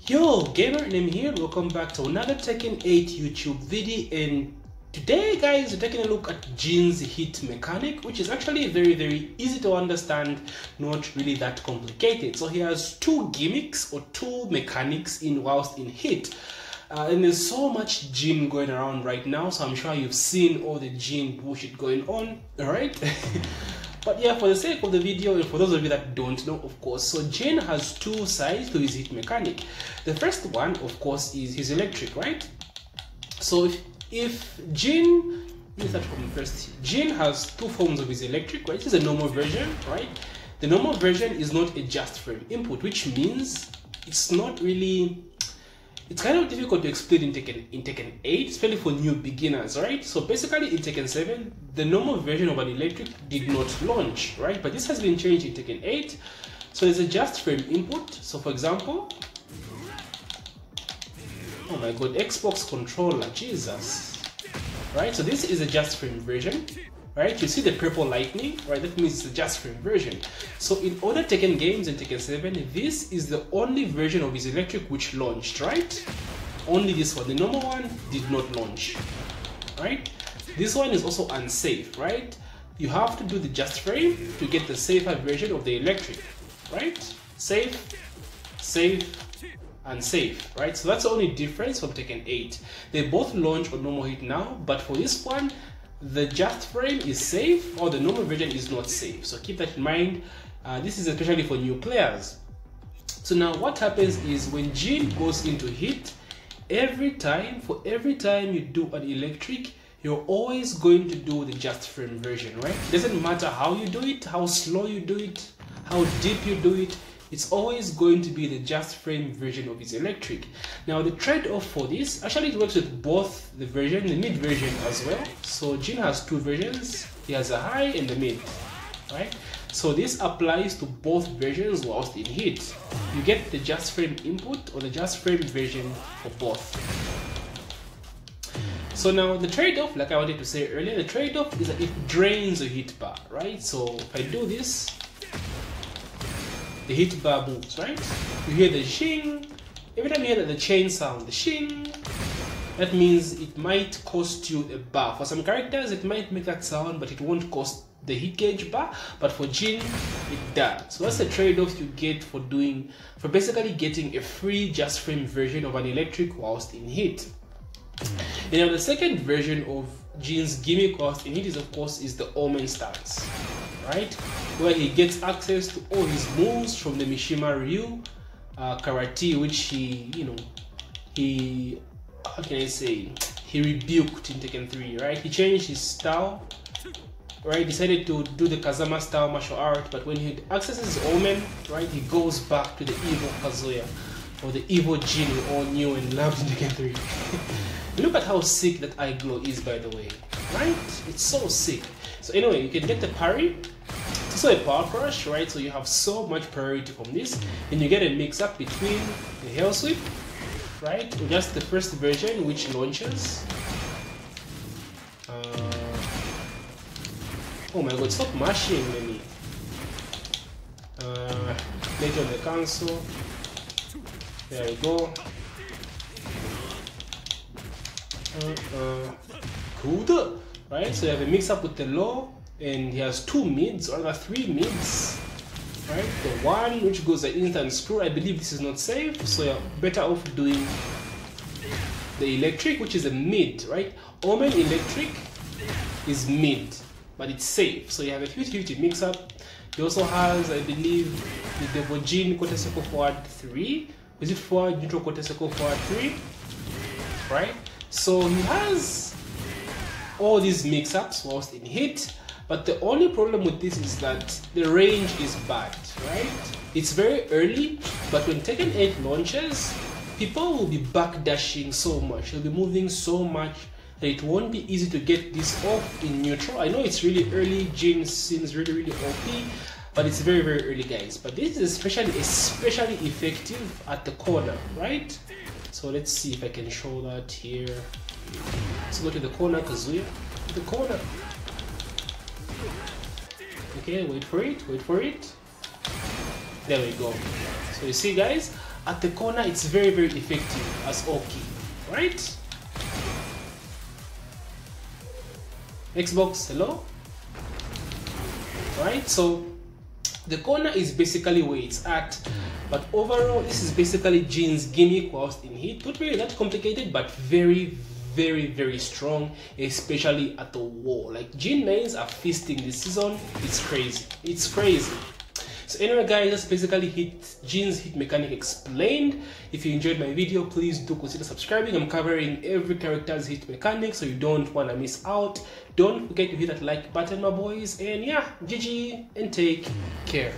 Yo, gamer, name here. Welcome back to another Tekken 8 YouTube video, and today guys we're taking a look at Jin's Heat mechanic, which is actually very easy to understand, not really that complicated. So he has two gimmicks or two mechanics in whilst in Heat. And there's so much Jin going around right now, so I'm sure you've seen all the Jin bullshit going on, alright? But yeah, for the sake of the video, and for those of you that don't know, of course, so Jin has two sides to his Heat mechanic. The first one, of course, is his electric, right? So if Jin, let me start from first. Jin has two forms of his electric, right? This is a normal version, right? The normal version is not a just frame input, which means it's not really, it's kind of difficult to explain in Tekken 8, especially for new beginners, right? So basically in Tekken 7, the normal version of an electric did not launch, right? But this has been changed in Tekken 8. So there's a just frame input. So for example, oh my god, Xbox controller, Jesus, right? So this is a just frame version, right? You see the purple lightning, right? That means it's a just frame version. So in other Tekken games in Tekken 7, this is the only version of his electric which launched, right? Only this one. The normal one did not launch, right? This one is also unsafe, right? You have to do the just frame to get the safer version of the electric, right? Safe, and safe, right? So that's the only difference from Tekken 8. They both launch on normal Heat now, but for this one, the just frame is safe, or the normal version is not safe. So keep that in mind. This is especially for new players. So now what happens is when Jin goes into Heat, every time you do an electric, you're always going to do the just frame version, right? It doesn't matter how you do it, how slow you do it, how deep you do it, it's always going to be the just frame version of his electric. Now the trade-off for this, actually it works with both the mid version as well. So Jin has two versions. He has a high and the mid, right? So this applies to both versions whilst in Heat. You get the just frame input or the just frame version for both. So now the trade-off, like I wanted to say earlier, the trade-off is that it drains the Heat bar, right? So if I do this, the Heat bar moves, right? You hear the shing. Every time you hear the chain sound, the shing, that means it might cost you a bar. For some characters, it might make that sound, but it won't cost the hit gauge bar. But for Jin, it does. So that's the trade-off you get for basically getting a free just frame version of an electric whilst in Heat. And now the second version of Jin's gimmick whilst in Heat is, of course, is the Omen Styles, right? Where he gets access to all his moves from the Mishima Ryu karate, which he how can I say, he rebuked in Tekken 3, right? He changed his style, right? Decided to do the Kazama style martial art, but when he accesses Omen, right, he goes back to the evil Kazuya, or the evil Jin we all knew and loved in Tekken 3. Look at how sick that eye glow is, by the way, right? It's so sick. So anyway, you can get the parry. It's also a power crush, right? So you have so much priority from this, and you get a mix-up between the Hell Sweep, right? Just the first version which launches. Oh my god, stop mashing me. Later on the console. There we go. Good, right? So you have a mix up with the low, and he has two mids, or rather three mids, right? The one which goes the instant screw, I believe this is not safe, so you're better off doing the electric, which is a mid, right? Omen electric is mid, but it's safe, so you have a 50-50 mix up. He also has, I believe, the Devil Jin quarter circle forward 3. Is it forward neutral quarter circle forward 3? Right? So he has all these mix-ups whilst in Heat, but the only problem with this is that the range is bad, right? It's very early, but when Tekken 8 launches, people will be backdashing so much, they'll be moving so much that it won't be easy to get this off in neutral. I know it's really early, Jin seems really OP, but it's very early, guys. But this is especially effective at the corner, right? So let's see if I can show that here. Let's go to the corner, Kazuya. The corner. Okay, wait for it. There we go. So you see, guys, at the corner, it's very, very effective as Oki, right? Xbox, hello? Right, so the corner is basically where it's at, but overall, this is basically Jin's gimmick whilst in Heat. Not really that complicated, but very, very, very strong, especially at the wall. Like, Jin mains are feasting this season. It's crazy. It's crazy. So anyway guys, that's basically Jin's Heat mechanic explained. If you enjoyed my video, please do consider subscribing. I'm covering every character's Heat mechanic, so you don't want to miss out. Don't forget to hit that like button, my boys. And yeah, GG and take care.